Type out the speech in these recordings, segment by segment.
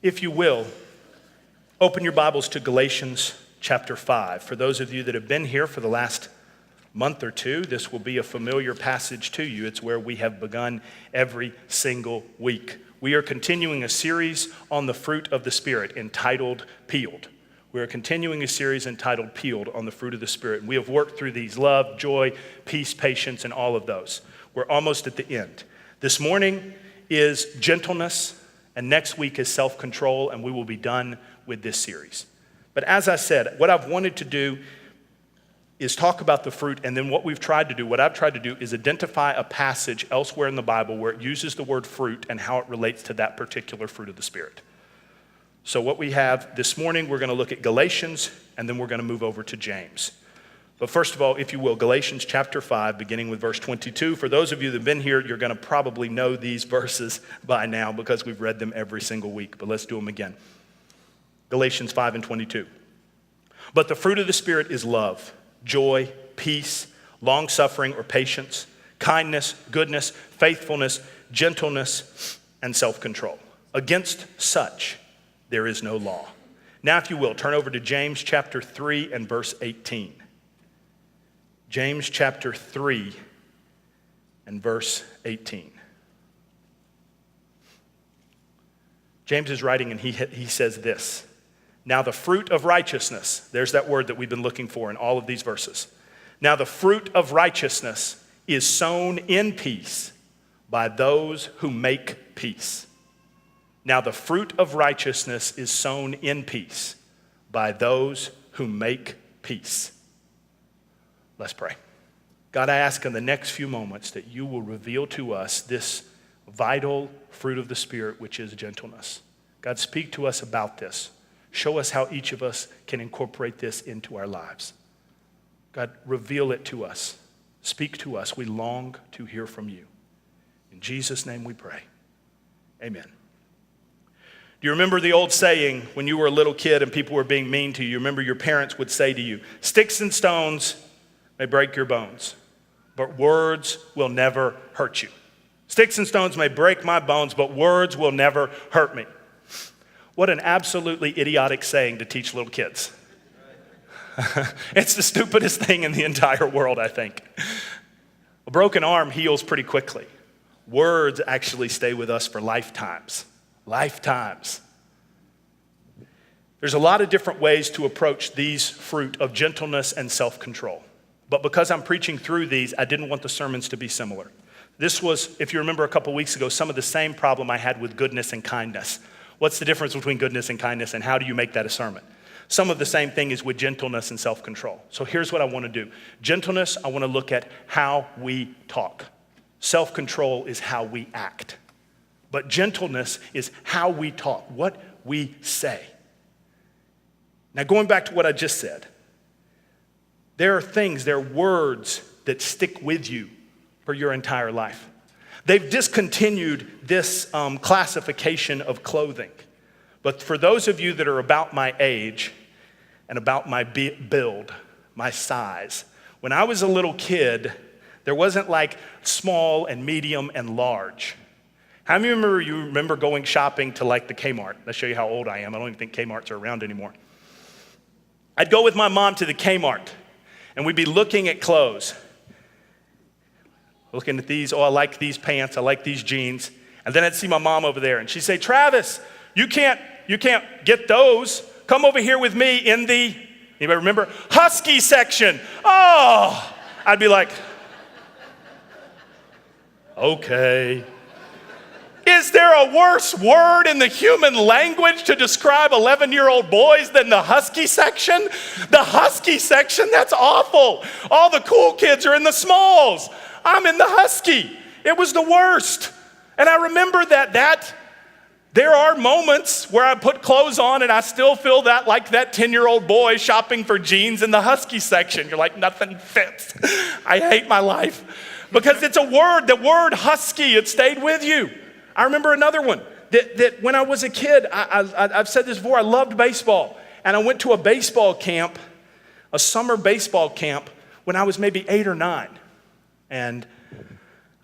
If you will, open your Bibles to Galatians chapter 5. For those of you that have been here for the last month or two, this will be a familiar passage to you. It's where we have begun every single week. We are continuing a series on the fruit of the Spirit entitled Peeled. We are continuing a series entitled Peeled on the fruit of the Spirit. We have worked through these: love, joy, peace, patience, and all of those. We're almost at the end. This morning is gentleness, and next week is self-control, and we will be done with this series. But as I said, what I've wanted to do is talk about the fruit, and then what I've tried to do is identify a passage elsewhere in the Bible where it uses the word fruit and how it relates to that particular fruit of the Spirit. So what we have this morning, we're going to look at Galatians, and then we're going to move over to James. But first of all, if you will, Galatians chapter 5, beginning with verse 22. For those of you that have been here, you're going to probably know these verses by now because we've read them every single week. But let's do them again. Galatians 5 and 22. But the fruit of the Spirit is love, joy, peace, long-suffering or patience, kindness, goodness, faithfulness, gentleness, and self-control. Against such there is no law. Now, if you will, turn over to James chapter 3 and verse 18. James chapter 3 and verse 18. James is writing and he says this: now the fruit of righteousness, there's that word that we've been looking for in all of these verses. Now the fruit of righteousness is sown in peace by those who make peace. Now the fruit of righteousness is sown in peace by those who make peace. Let's pray. God, I ask in the next few moments that you will reveal to us this vital fruit of the Spirit, which is gentleness. God, speak to us about this. Show us how each of us can incorporate this into our lives. God, reveal it to us. Speak to us. We long to hear from you. In Jesus' name we pray. Amen. Do you remember the old saying when you were a little kid and people were being mean to you? You remember your parents would say to you, sticks and stones may break your bones, but words will never hurt you. Sticks and stones may break my bones, but words will never hurt me. What an absolutely idiotic saying to teach little kids. It's the stupidest thing in the entire world, I think. A broken arm heals pretty quickly. Words actually stay with us for lifetimes. Lifetimes. There's a lot of different ways to approach these fruit of gentleness and self-control. But because I'm preaching through these, I didn't want the sermons to be similar. This was, if you remember a couple weeks ago, some of the same problem I had with goodness and kindness. What's the difference between goodness and kindness, and how do you make that a sermon? Some of the same thing is with gentleness and self-control. So here's what I want to do. Gentleness, I want to look at how we talk. Self-control is how we act. But gentleness is how we talk, what we say. Now, going back to what I just said, there are words that stick with you for your entire life. They've discontinued this classification of clothing. But for those of you that are about my age and about my build, my size, when I was a little kid, there wasn't like small and medium and large. How many of you remember going shopping to like the Kmart? Let's show you how old I am. I don't even think Kmarts are around anymore. I'd go with my mom to the Kmart, and we'd be looking at clothes. Looking at these, oh, I like these pants, I like these jeans. And then I'd see my mom over there, and she'd say, Travis, you can't get those. Come over here with me in the, anybody remember? Husky section. Oh, I'd be like, okay. Is there a worse word in the human language to describe 11-year-old boys than the husky section? The husky section, that's awful. All the cool kids are in the smalls. I'm in the husky. It was the worst. And I remember that there are moments where I put clothes on and I still feel that like that 10-year-old boy shopping for jeans in the husky section. You're like, nothing fits. I hate my life. Because it's a word, the word husky, it stayed with you. I remember another one that when I was a kid, I've said this before, I loved baseball. And I went to a baseball camp, a summer baseball camp, when I was maybe 8 or 9. And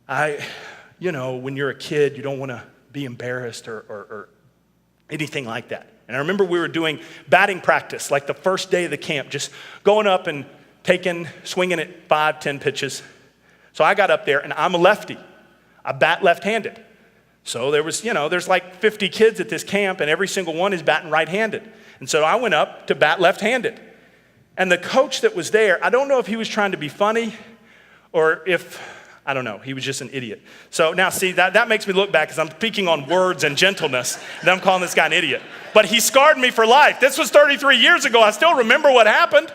when you're a kid, you don't want to be embarrassed or anything like that. And I remember we were doing batting practice, like the first day of the camp, just going up and swinging it 5-10 pitches. So I got up there, and I'm a lefty. I bat left-handed. So there's like 50 kids at this camp, and every single one is batting right-handed. And so I went up to bat left-handed. And the coach that was there, I don't know if he was trying to be funny or I don't know, he was just an idiot. So now see, that makes me look back because I'm speaking on words and gentleness, and I'm calling this guy an idiot. But he scarred me for life. This was 33 years ago. I still remember what happened.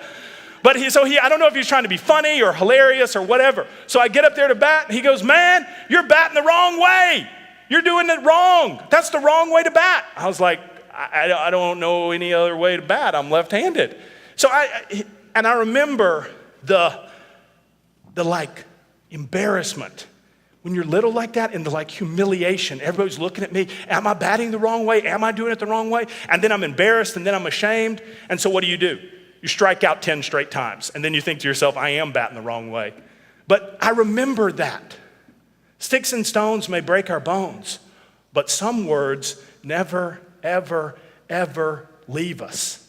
But I don't know if he was trying to be funny or hilarious or whatever. So I get up there to bat, and he goes, "Man, you're batting the wrong way. You're doing it wrong. That's the wrong way to bat." I was like, I don't know any other way to bat. I'm left-handed. So I remember the embarrassment when you're little like that, and the humiliation. Everybody's looking at me. Am I batting the wrong way? Am I doing it the wrong way? And then I'm embarrassed, and then I'm ashamed. And so what do? You strike out 10 straight times, and then you think to yourself, I am batting the wrong way. But I remember that. Sticks and stones may break our bones, but some words never, ever, ever leave us.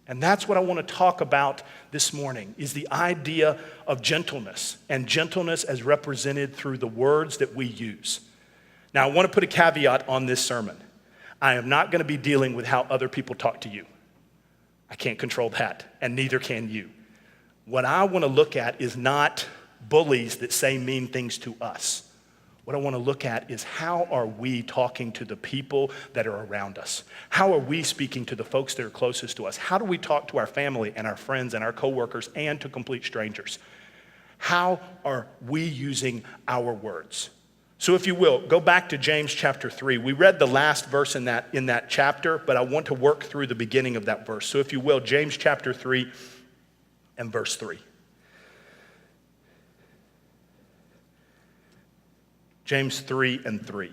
And that's what I want to talk about this morning, is the idea of gentleness, and gentleness as represented through the words that we use. Now, I want to put a caveat on this sermon. I am not going to be dealing with how other people talk to you. I can't control that, and neither can you. What I want to look at is not bullies that say mean things to us. What I want to look at is, how are we talking to the people that are around us? How are we speaking to the folks that are closest to us? How do we talk to our family and our friends and our coworkers and to complete strangers? How are we using our words? So if you will, go back to James chapter 3. We read the last verse in that chapter, but I want to work through the beginning of that verse. So if you will, James chapter 3 and verse 3. James 3 and 3.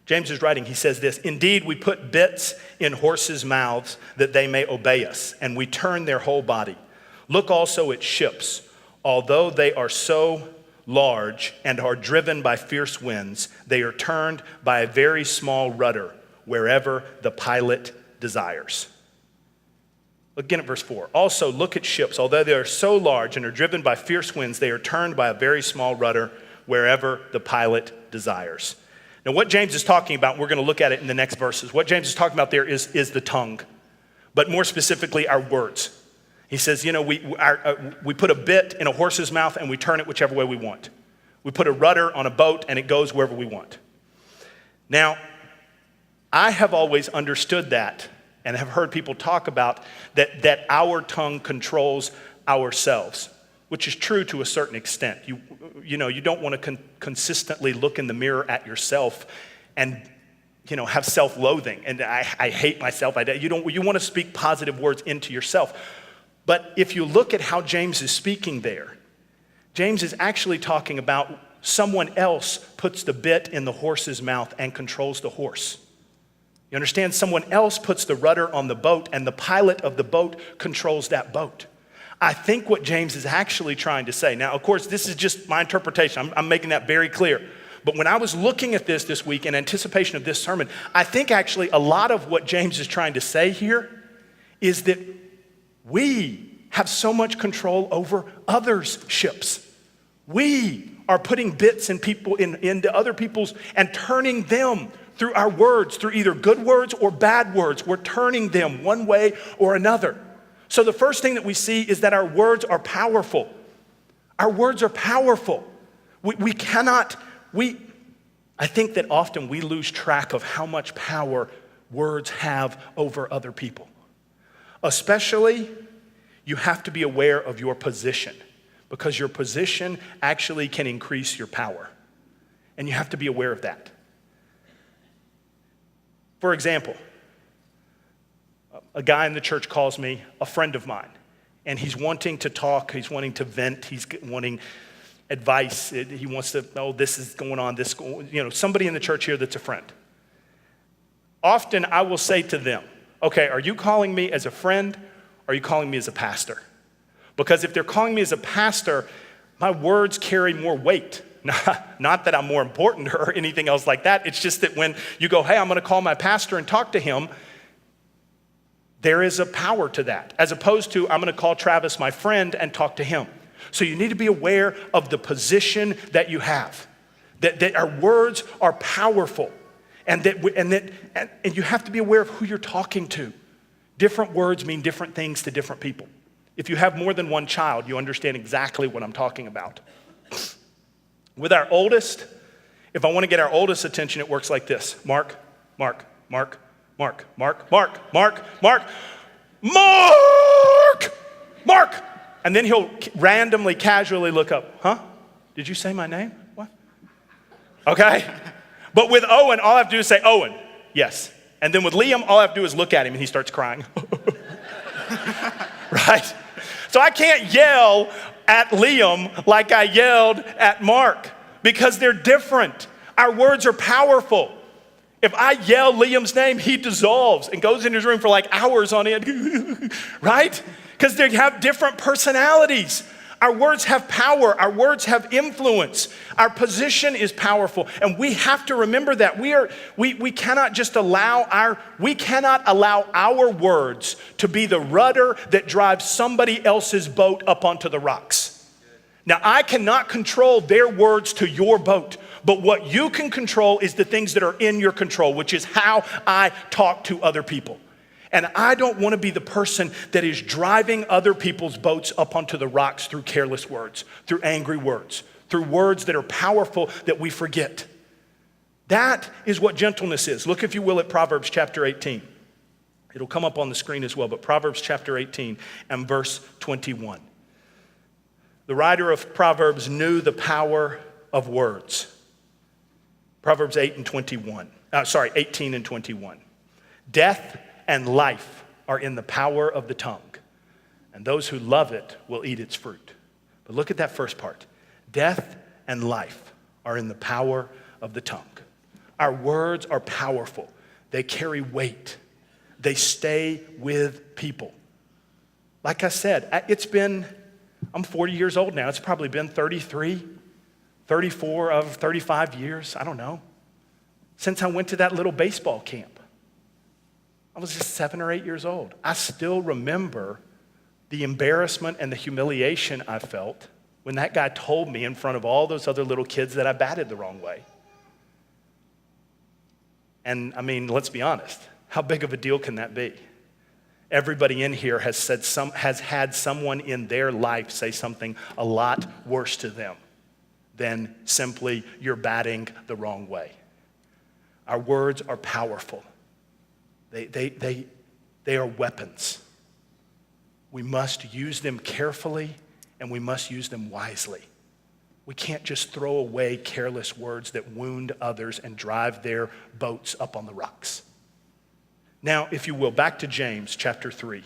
James is writing, he says this, "Indeed, we put bits in horses' mouths that they may obey us, and we turn their whole body. Look also at ships. Although they are so large and are driven by fierce winds, they are turned by a very small rudder wherever the pilot desires." Again at verse 4. "Also look at ships. Although they are so large and are driven by fierce winds, they are turned by a very small rudder wherever the pilot desires." Now what James is talking about, we're going to look at it in the next verses. What James is talking about there is the tongue, but more specifically our words. He says, we put a bit in a horse's mouth and we turn it whichever way we want. We put a rudder on a boat and it goes wherever we want. Now, I have always understood that and have heard people talk about that our tongue controls ourselves, which is true to a certain extent. You don't want to consistently look in the mirror at yourself and have self-loathing and I hate myself. You want to speak positive words into yourself. But if you look at how James is speaking there, James is actually talking about someone else puts the bit in the horse's mouth and controls the horse. You understand? Someone else puts the rudder on the boat and the pilot of the boat controls that boat. I think what James is actually trying to say, now of course this is just my interpretation, I'm making that very clear. But when I was looking at this week in anticipation of this sermon, I think actually a lot of what James is trying to say here is that we have so much control over others' ships. We are putting bits in into other people's and turning them through our words, through either good words or bad words. We're turning them one way or another. So the first thing that we see is that our words are powerful. Our words are powerful. I think that often we lose track of how much power words have over other people. Especially, you have to be aware of your position, because your position actually can increase your power. And you have to be aware of that. For example, a guy in the church calls me a friend of mine, and he's wanting to talk, he's wanting to vent, he's wanting advice, he wants to know this is going on, somebody in the church here that's a friend. Often I will say to them, okay, are you calling me as a friend or are you calling me as a pastor? Because if they're calling me as a pastor, my words carry more weight not that I'm more important or anything else like that. It's just that when you go, hey, I'm going to call my pastor and talk to him, there is a power to that, as opposed to I'm going to call Travis, my friend, and talk to him. So you need to be aware of the position that you have, that our words are powerful, and you have to be aware of who you're talking to. Different words mean different things to different people. If you have more than one child, you understand exactly what I'm talking about. With our oldest, if I want to get our oldest attention, it works like this. Mark, Mark, Mark, Mark, Mark, Mark, Mark, Mark, Mark, Mark. And then he'll randomly, casually look up. Huh? Did you say my name? What? Okay. But with Owen, all I have to do is say, Owen, yes. And then with Liam, all I have to do is look at him and he starts crying. Right? So I can't yell at Liam like I yelled at Mark because they're different. Our words are powerful. If I yell Liam's name, he dissolves and goes in his room for like hours on end, right? Because they have different personalities. Our words have power. Our words have influence. Our position is powerful. And we have to remember that. We cannot just allow our words to be the rudder that drives somebody else's boat up onto the rocks. Now, I cannot control their words to your boat, but what you can control is the things that are in your control, which is how I talk to other people. And I don't want to be the person that is driving other people's boats up onto the rocks through careless words, through angry words, through words that are powerful that we forget. That is what gentleness is. Look, if you will, at Proverbs chapter 18. It'll come up on the screen as well, but Proverbs chapter 18 and verse 21. The writer of Proverbs knew the power of words. Proverbs 18 and 21. Death and life are in the power of the tongue, and those who love it will eat its fruit. But look at that first part. Death and life are in the power of the tongue. Our words are powerful. They carry weight. They stay with people. Like I said, I'm 40 years old now. It's probably been 33, 34 of 35 years, I don't know, since I went to that little baseball camp. I was just 7 or 8 years old. I still remember the embarrassment and the humiliation I felt when that guy told me in front of all those other little kids that I batted the wrong way. And I mean, let's be honest, how big of a deal can that be? Everybody in here has had someone in their life say something a lot worse to them than simply you're batting the wrong way. Our words are powerful. They are weapons. We must use them carefully and we must use them wisely. We can't just throw away careless words that wound others and drive their boats up on the rocks. Now, if you will, back to James chapter 3.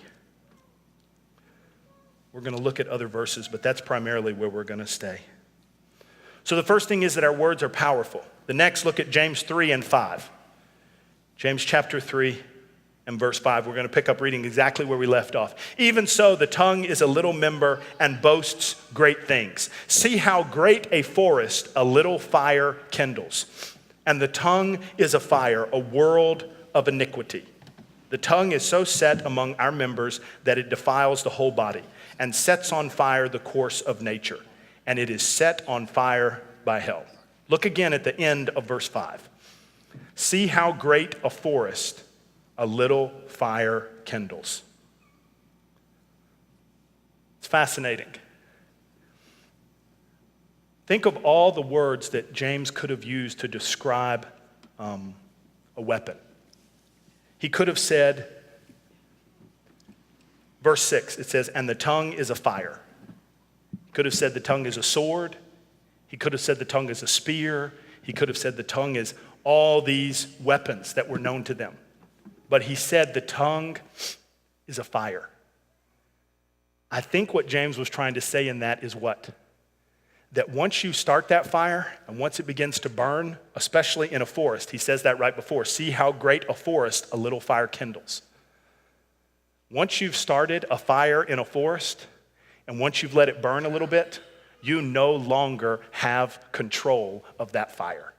We're going to look at other verses, but that's primarily where we're going to stay. So the first thing is that our words are powerful. The next, look at James 3 and 5. James chapter 3 and verse 5. We're going to pick up reading exactly where we left off. Even so, the tongue is a little member and boasts great things. See how great a forest a little fire kindles. And the tongue is a fire, a world of iniquity. The tongue is so set among our members that it defiles the whole body and sets on fire the course of nature. And it is set on fire by hell. Look again at the end of verse 5. See how great a forest a little fire kindles. It's fascinating. Think of all the words that James could have used to describe a weapon. He could have said, verse 6, it says, and the tongue is a fire. He could have said the tongue is a sword. He could have said the tongue is a spear. He could have said the tongue is all these weapons that were known to them. But he said the tongue is a fire. I think what James was trying to say in that is what? That once you start that fire and once it begins to burn, especially in a forest, he says that right before, see how great a forest a little fire kindles. Once you've started a fire in a forest and once you've let it burn a little bit, you no longer have control of that fire.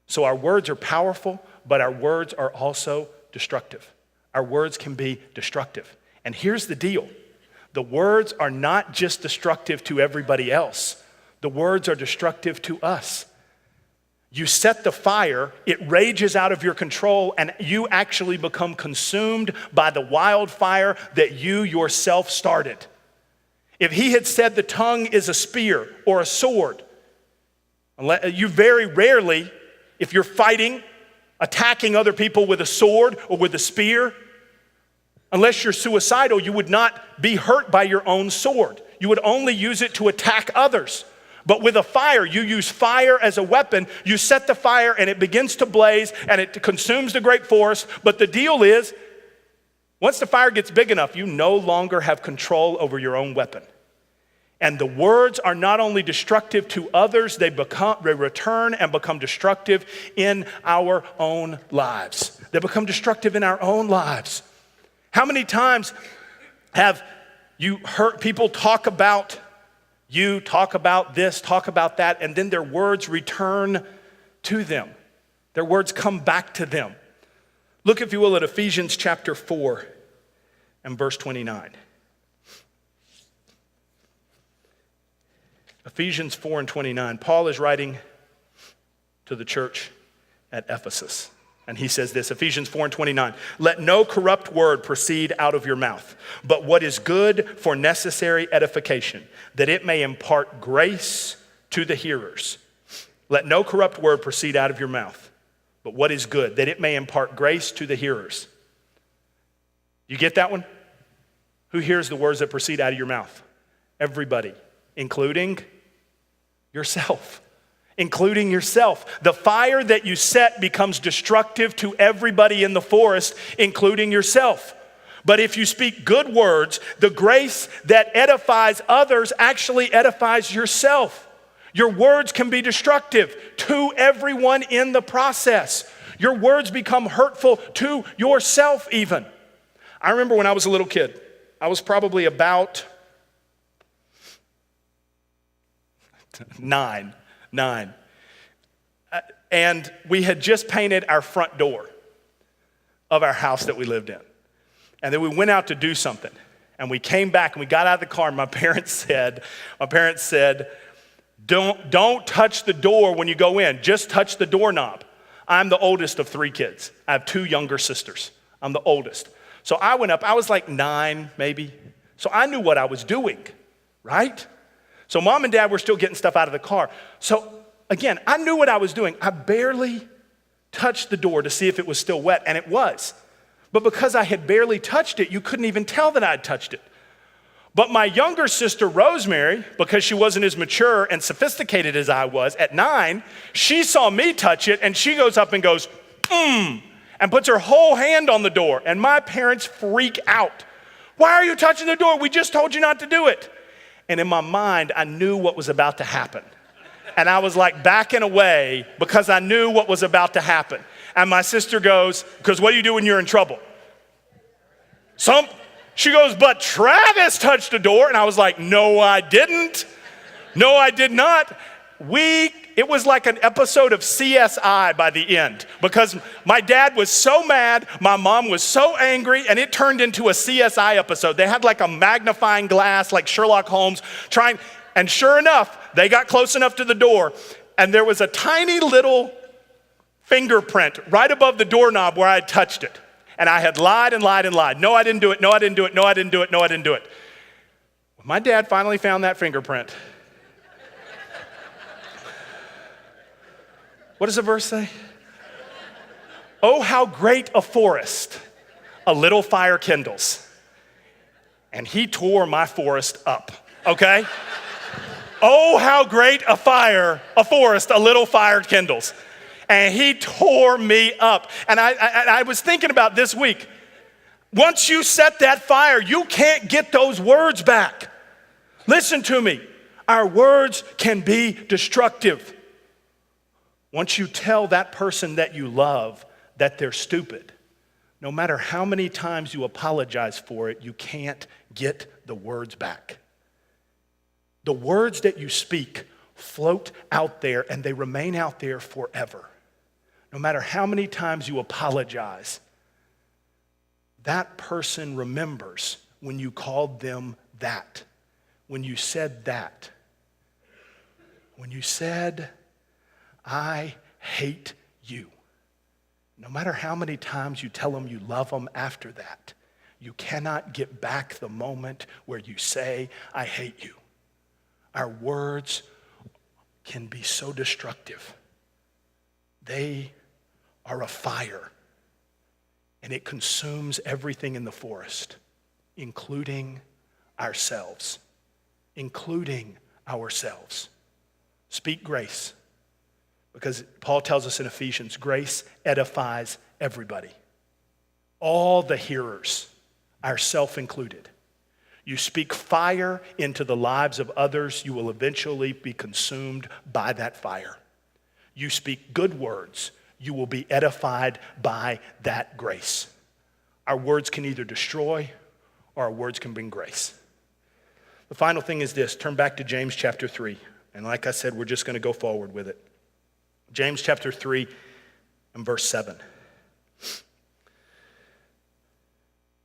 So our words are powerful, but our words are also destructive. Our words can be destructive. And here's the deal. The words are not just destructive to everybody else. The words are destructive to us. You set the fire, it rages out of your control, and you actually become consumed by the wildfire that you yourself started. If he had said the tongue is a spear or a sword, you very rarely, if you're fighting, attacking other people with a sword or with a spear, unless you're suicidal, you would not be hurt by your own sword. You would only use it to attack others. But with a fire, you use fire as a weapon. You set the fire and it begins to blaze and it consumes the great forest. But the deal is, once the fire gets big enough, you no longer have control over your own weapon. And the words are not only destructive to others, they return and become destructive in our own lives. They become destructive in our own lives. How many times have you heard people talk about you, talk about this, talk about that, and then their words return to them? Their words come back to them. Look, if you will, at Ephesians chapter 4 and verse 29. Ephesians 4 and 29. Paul is writing to the church at Ephesus. And he says this, Ephesians 4 and 29, let no corrupt word proceed out of your mouth, but what is good for necessary edification, that it may impart grace to the hearers. Let no corrupt word proceed out of your mouth, but what is good, that it may impart grace to the hearers. You get that one? Who hears the words that proceed out of your mouth? Everybody, including yourself. Including yourself. The fire that you set becomes destructive to everybody in the forest, including yourself. But if you speak good words, the grace that edifies others actually edifies yourself. Your words can be destructive to everyone in the process. Your words become hurtful to yourself even. I remember when I was a little kid, I was probably about nine. And we had just painted our front door of our house that we lived in. And then we went out to do something. And we came back and we got out of the car and my parents said, don't touch the door when you go in, just touch the doorknob. I'm the oldest of 3 kids. I have 2 younger sisters. I'm the oldest. So I went up, I was like 9 maybe. So I knew what I was doing, right? So mom and dad were still getting stuff out of the car. So again, I knew what I was doing. I barely touched the door to see if it was still wet, and it was. But because I had barely touched it, you couldn't even tell that I'd touched it. But my younger sister, Rosemary, because she wasn't as mature and sophisticated as I was, at 9, she saw me touch it, and she goes up and goes, and puts her whole hand on the door. And my parents freak out. Why are you touching the door? We just told you not to do it. And in my mind, I knew what was about to happen. And I was like backing away because I knew what was about to happen. And my sister goes, because what do you do when you're in trouble? She goes, but Travis touched the door. And I was like, no, I didn't. No, I did not. It was like an episode of CSI by the end because my dad was so mad, my mom was so angry, and it turned into a CSI episode. They had like a magnifying glass like Sherlock Holmes and sure enough, they got close enough to the door and there was a tiny little fingerprint right above the doorknob where I had touched it. And I had lied and lied and lied. No, I didn't do it. No, I didn't do it. No, I didn't do it. No, I didn't do it. When my dad finally found that fingerprint, what does the verse say? Oh, how great a forest a little fire kindles. And he tore my forest up, okay? Oh, how great a forest a little fire kindles. And he tore me up. And I was thinking about this week, once you set that fire, you can't get those words back. Listen to me, our words can be destructive. Once you tell that person that you love that they're stupid, no matter how many times you apologize for it, you can't get the words back. The words that you speak float out there and they remain out there forever. No matter how many times you apologize, that person remembers when you called them that, when you said that, when you said, I hate you. No matter how many times you tell them you love them after that, you cannot get back the moment where you say, I hate you. Our words can be so destructive. They are a fire, and it consumes everything in the forest, including ourselves. Including ourselves. Speak grace, because Paul tells us in Ephesians, grace edifies everybody. All the hearers, ourselves included. You speak fire into the lives of others, you will eventually be consumed by that fire. You speak good words, you will be edified by that grace. Our words can either destroy or our words can bring grace. The final thing is this. Turn back to James chapter 3. And like I said, we're just going to go forward with it. James chapter 3 and verse 7.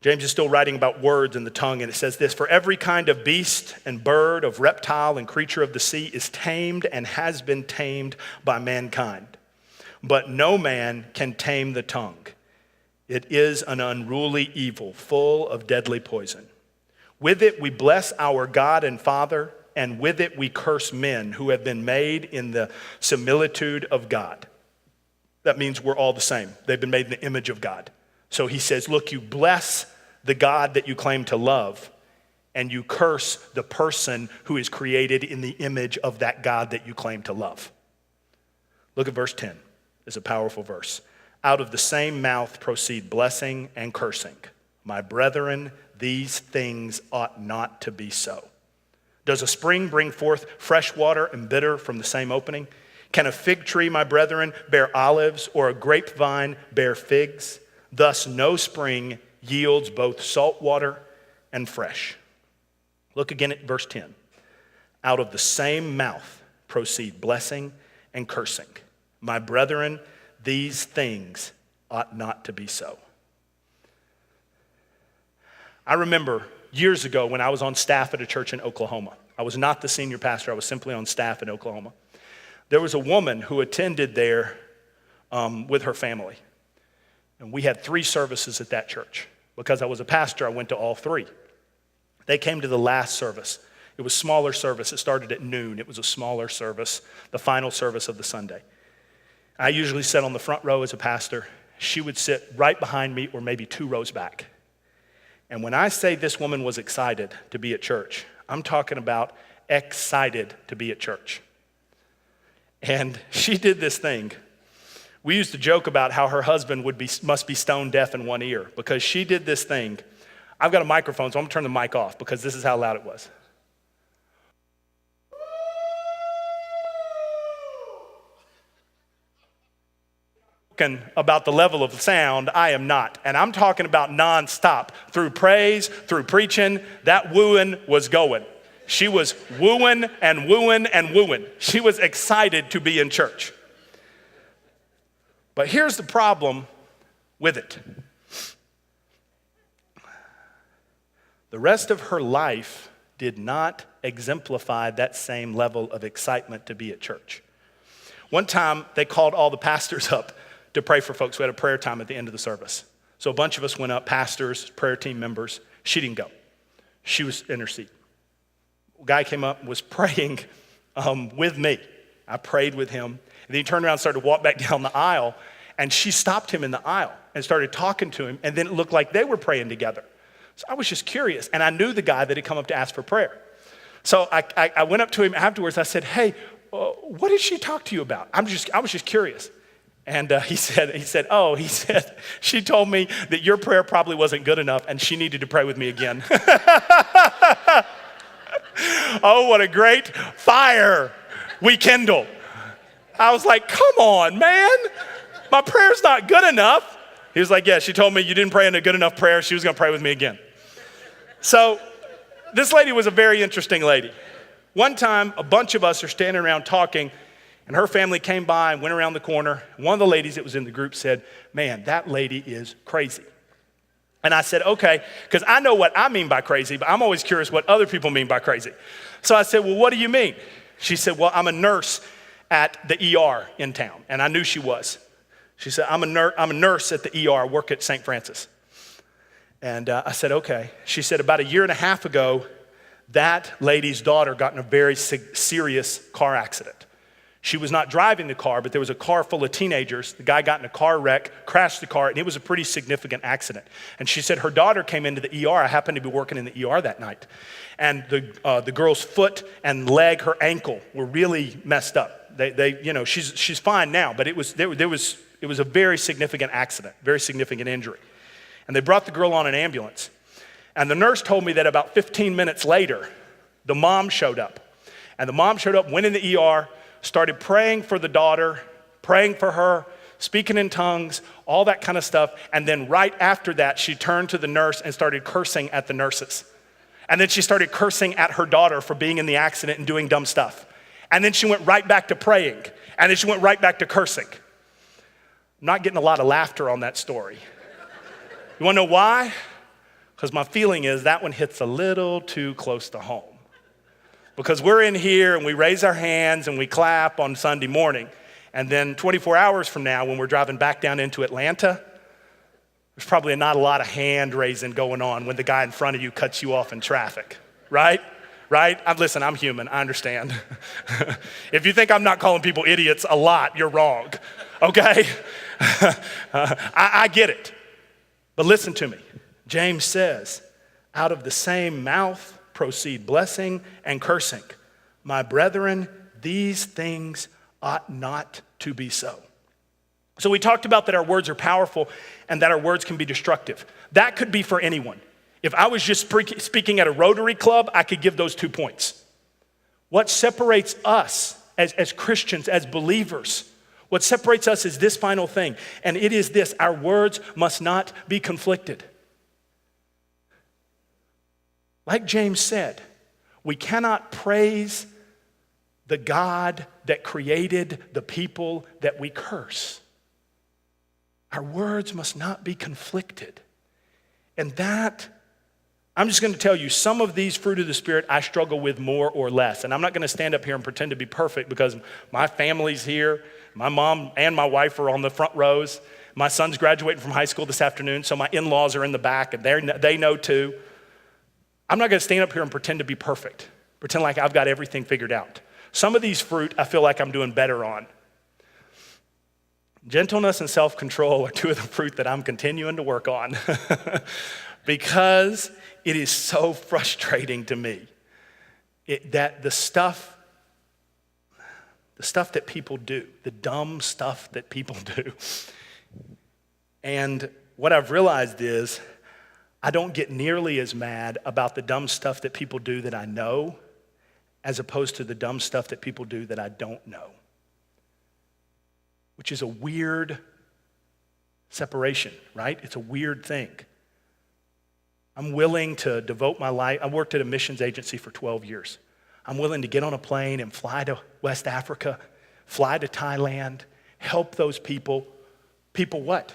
James is still writing about words and the tongue, and it says this: for every kind of beast and bird, of reptile and creature of the sea is tamed and has been tamed by mankind. But no man can tame the tongue. It is an unruly evil, full of deadly poison. With it we bless our God and Father, and with it we curse men who have been made in the similitude of God. That means we're all the same. They've been made in the image of God. So he says, look, you bless the God that you claim to love, and you curse the person who is created in the image of that God that you claim to love. Look at verse 10. It's a powerful verse. Out of the same mouth proceed blessing and cursing. My brethren, these things ought not to be so. Does a spring bring forth fresh water and bitter from the same opening? Can a fig tree, my brethren, bear olives, or a grapevine bear figs? Thus no spring yields both salt water and fresh. Look again at verse 10. Out of the same mouth proceed blessing and cursing. My brethren, these things ought not to be so. I remember years ago when I was on staff at a church in Oklahoma. I was not the senior pastor. I was simply on staff in Oklahoma. There was a woman who attended there with her family. And we had 3 services at that church. Because I was a pastor, I went to all 3. They came to the last service. It was a smaller service. It started at noon. It was a smaller service, the final service of the Sunday. I usually sat on the front row as a pastor. She would sit right behind me or maybe 2 rows back. And when I say this woman was excited to be at church, I'm talking about excited to be at church. And she did this thing. We used to joke about how her husband must be stone deaf in one ear, because she did this thing. I've got a microphone, so I'm going to turn the mic off because this is how loud it was. About the level of sound, I am not. And I'm talking about nonstop. Through praise, through preaching, that wooing was going. She was wooing and wooing and wooing. She was excited to be in church. But here's the problem with it. The rest of her life did not exemplify that same level of excitement to be at church. One time, they called all the pastors up to pray for folks. We had a prayer time at the end of the service. So a bunch of us went up, pastors, prayer team members. She didn't go. She was in her seat. A guy came up and was praying with me. I prayed with him. And then he turned around and started to walk back down the aisle. And she stopped him in the aisle and started talking to him. And then it looked like they were praying together. So I was just curious. And I knew the guy that had come up to ask for prayer. So I went up to him afterwards. I said, hey, what did she talk to you about? I was just curious. And he said, she told me that your prayer probably wasn't good enough and she needed to pray with me again. Oh, what a great fire we kindle. I was like, come on, man. My prayer's not good enough. He was like, yeah, she told me you didn't pray in a good enough prayer. She was going to pray with me again. So this lady was a very interesting lady. One time, a bunch of us are standing around talking, and her family came by and went around the corner. One of the ladies that was in the group said, "Man, that lady is crazy." And I said, "Okay," because I know what I mean by crazy, but I'm always curious what other people mean by crazy. So I said, "Well, what do you mean?" She said, "Well, I'm a nurse at the ER in town." And I knew she was. She said, I'm a nurse at the ER, work at St. Francis. And I said, "Okay." She said, about a year and a half ago, that lady's daughter got in a very serious car accident. She was not driving the car, but there was a car full of teenagers. The guy got in a car wreck, crashed the car, and it was a pretty significant accident. And she said her daughter came into the ER. I happened to be working in the ER that night. And the girl's foot and leg, her ankle, were really messed up. She's fine now, but it was a very significant accident, very significant injury. And they brought the girl on an ambulance. And the nurse told me that about 15 minutes later, the mom showed up. And the mom showed up, went in the ER, started praying for the daughter, praying for her, speaking in tongues, all that kind of stuff. And then right after that, she turned to the nurse and started cursing at the nurses. And then she started cursing at her daughter for being in the accident and doing dumb stuff. And then she went right back to praying. And then she went right back to cursing. I'm not getting a lot of laughter on that story. You wanna know why? Because my feeling is that one hits a little too close to home. Because we're in here and we raise our hands and we clap on Sunday morning. And then 24 hours from now, when we're driving back down into Atlanta, there's probably not a lot of hand raising going on when the guy in front of you cuts you off in traffic, right? Right? Listen, I'm human, I understand. If you think I'm not calling people idiots a lot, you're wrong, okay? I get it. But listen to me. James says, out of the same mouth proceed blessing and cursing. My brethren, these things ought not to be so. So we talked about that our words are powerful and that our words can be destructive. That could be for anyone. If I was just speaking at a Rotary Club, I could give those 2 points. What separates us as Christians, as believers, what separates us is this final thing, and it is this: our words must not be conflicted. Like James said, we cannot praise the God that created the people that we curse. Our words must not be conflicted. And that, I'm just going to tell you, some of these fruit of the Spirit I struggle with more or less. And I'm not going to stand up here and pretend to be perfect because my family's here. My mom and my wife are on the front rows. My son's graduating from high school this afternoon, so my in-laws are in the back, and they know too. I'm not going to stand up here and pretend to be perfect, pretend like I've got everything figured out. Some of these fruit I feel like I'm doing better on. Gentleness and self-control are 2 of the fruit that I'm continuing to work on because it is so frustrating to me that the stuff that people do, the dumb stuff that people do. And what I've realized is I don't get nearly as mad about the dumb stuff that people do that I know as opposed to the dumb stuff that people do that I don't know, which is a weird separation, right? It's a weird thing. I'm willing to devote my life. I worked at a missions agency for 12 years. I'm willing to get on a plane and fly to West Africa, fly to Thailand, help those people. People what?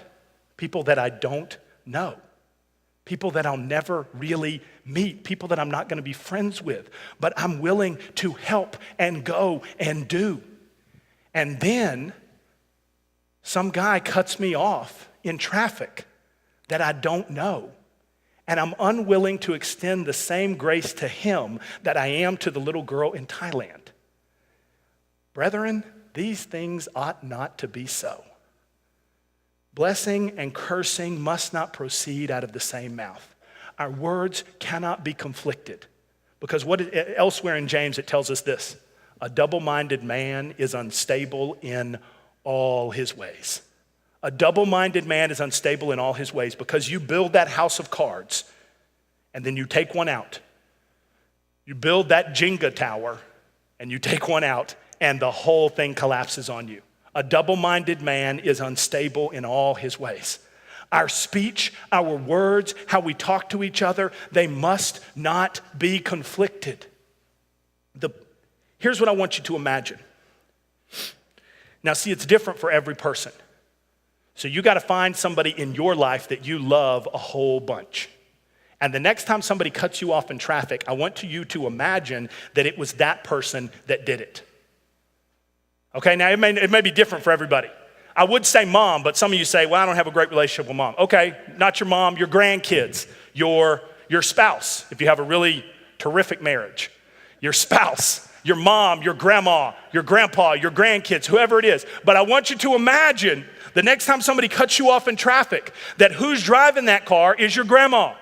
People that I don't know. People that I'll never really meet, people that I'm not going to be friends with, but I'm willing to help and go and do. And then some guy cuts me off in traffic that I don't know, and I'm unwilling to extend the same grace to him that I am to the little girl in Thailand. Brethren, these things ought not to be so. Blessing and cursing must not proceed out of the same mouth. Our words cannot be conflicted. Because elsewhere in James it tells us this: a double-minded man is unstable in all his ways. A double-minded man is unstable in all his ways because you build that house of cards and then you take one out. You build that Jenga tower and you take one out and the whole thing collapses on you. A double-minded man is unstable in all his ways. Our speech, our words, how we talk to each other, they must not be conflicted. Here's what I want you to imagine. Now, see, it's different for every person. So you got to find somebody in your life that you love a whole bunch. And the next time somebody cuts you off in traffic, I want you to imagine that it was that person that did it. Okay, now it may be different for everybody. I would say mom, but some of you say, well, I don't have a great relationship with mom. Okay, not your mom, your grandkids, your spouse, if you have a really terrific marriage, your spouse, your mom, your grandma, your grandpa, your grandkids, whoever it is. But I want you to imagine the next time somebody cuts you off in traffic, that who's driving that car is your grandma.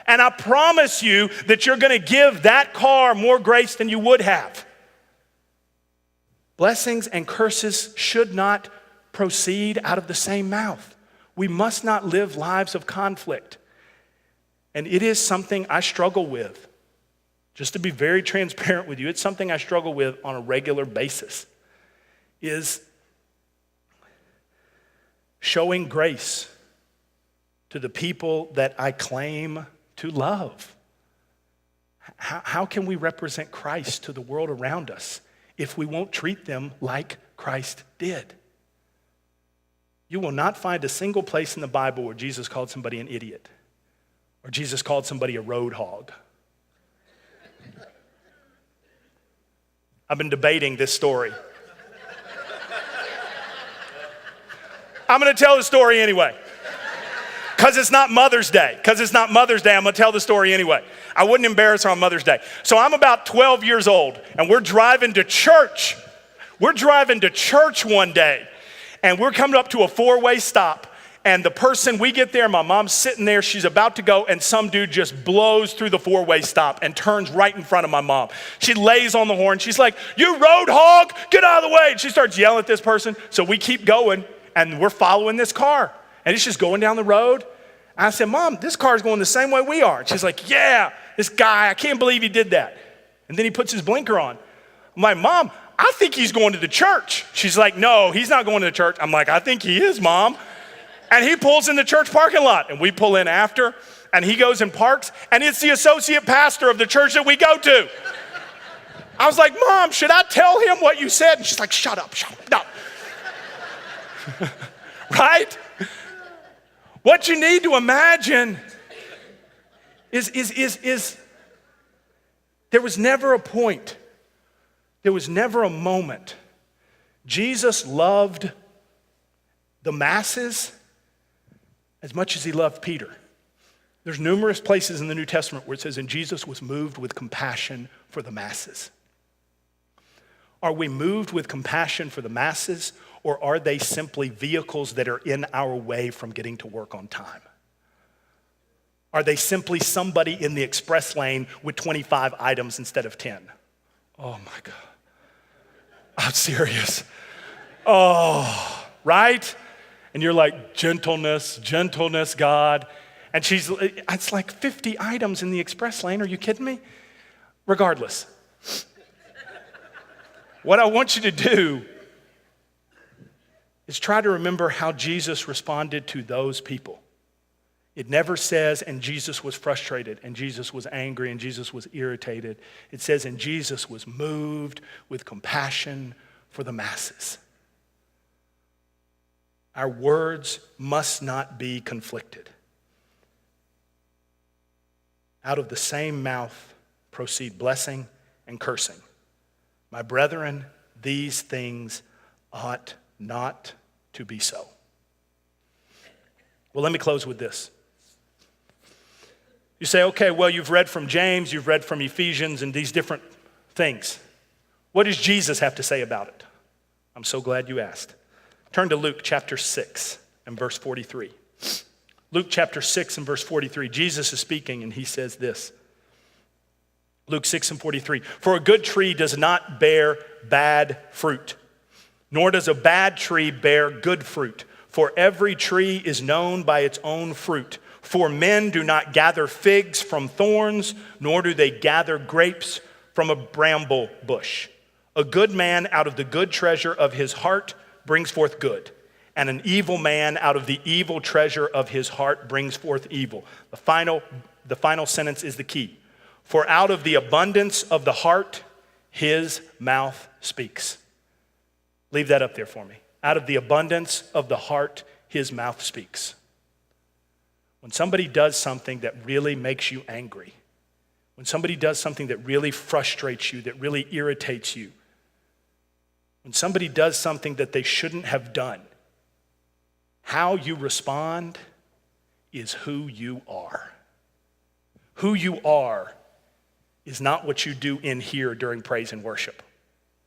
And I promise you that you're gonna give that car more grace than you would have. Blessings and curses should not proceed out of the same mouth. We must not live lives of conflict. And it is something I struggle with. Just to be very transparent with you, it's something I struggle with on a regular basis, is showing grace to the people that I claim to love. How can we represent Christ to the world around us if we won't treat them like Christ did? You will not find a single place in the Bible where Jesus called somebody an idiot or Jesus called somebody a road hog. I've been debating this story. I'm going to tell the story anyway. Because it's not Mother's Day. I'm going to tell the story anyway. I wouldn't embarrass her on Mother's Day. So I'm about 12 years old, and we're driving to church. We're driving to church one day, and we're coming up to a four-way stop. And the person, we get there, my mom's sitting there, she's about to go, and some dude just blows through the four-way stop and turns right in front of my mom. She lays on the horn. She's like, "You road hog, get out of the way." And she starts yelling at this person. So we keep going, and we're following this car. And it's just going down the road. And I said, "Mom, this car's going the same way we are." And she's like, "Yeah, this guy, I can't believe he did that." And then he puts his blinker on. I'm like, "Mom, I think he's going to the church." She's like, "No, he's not going to the church." I'm like, "I think he is, Mom." And he pulls in the church parking lot, and we pull in after, and he goes and parks, and it's the associate pastor of the church that we go to. I was like, "Mom, should I tell him what you said?" And she's like, shut up. No. Right? What you need to imagine is there was never a point, there was never a moment. Jesus loved the masses as much as he loved Peter. There's numerous places in the New Testament where it says, "And Jesus was moved with compassion for the masses." Are we moved with compassion for the masses, or are they simply vehicles that are in our way from getting to work on time? Are they simply somebody in the express lane with 25 items instead of 10? Oh my God. I'm serious. Oh, right? And you're like, gentleness, God. And it's like 50 items in the express lane. Are you kidding me? Regardless, what I want you to do is try to remember how Jesus responded to those people. It never says, "And Jesus was frustrated, and Jesus was angry, and Jesus was irritated." It says, "And Jesus was moved with compassion for the masses." Our words must not be conflicted. Out of the same mouth proceed blessing and cursing. My brethren, these things ought not to be so. Well, let me close with this. You say, okay, well, you've read from James, you've read from Ephesians and these different things. What does Jesus have to say about it? I'm so glad you asked. Turn to Luke chapter 6 and verse 43. Luke chapter 6 and verse 43. Jesus is speaking and he says this. Luke 6 and 43. "For a good tree does not bear bad fruit, nor does a bad tree bear good fruit. For every tree is known by its own fruit. For men do not gather figs from thorns, nor do they gather grapes from a bramble bush. A good man out of the good treasure of his heart brings forth good, and an evil man out of the evil treasure of his heart brings forth evil." The final sentence is the key. "For out of the abundance of the heart, his mouth speaks. Leave that up there for me. Out of the abundance of the heart, his mouth speaks. When somebody does something that really makes you angry, when somebody does something that really frustrates you, that really irritates you, when somebody does something that they shouldn't have done, how you respond is who you are. Who you are is not what you do in here during praise and worship.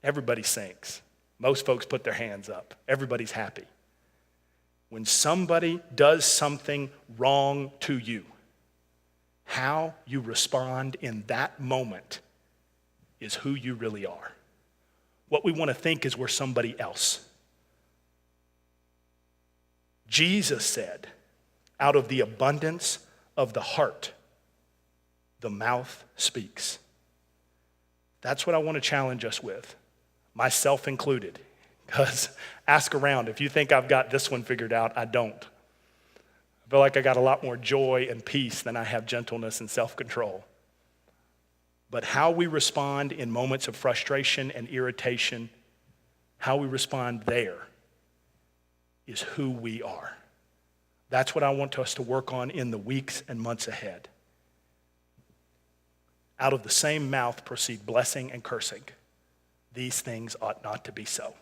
Everybody sings. Most folks put their hands up. Everybody's happy. When somebody does something wrong to you, how you respond in that moment is who you really are. What we want to think is we're somebody else. Jesus said, out of the abundance of the heart, the mouth speaks. That's what I want to challenge us with, myself included. Because ask around. If you think I've got this one figured out, I don't. I feel like I got a lot more joy and peace than I have gentleness and self-control. But how we respond in moments of frustration and irritation, how we respond there is who we are. That's what I want us to work on in the weeks and months ahead. Out of the same mouth proceed blessing and cursing. These things ought not to be so.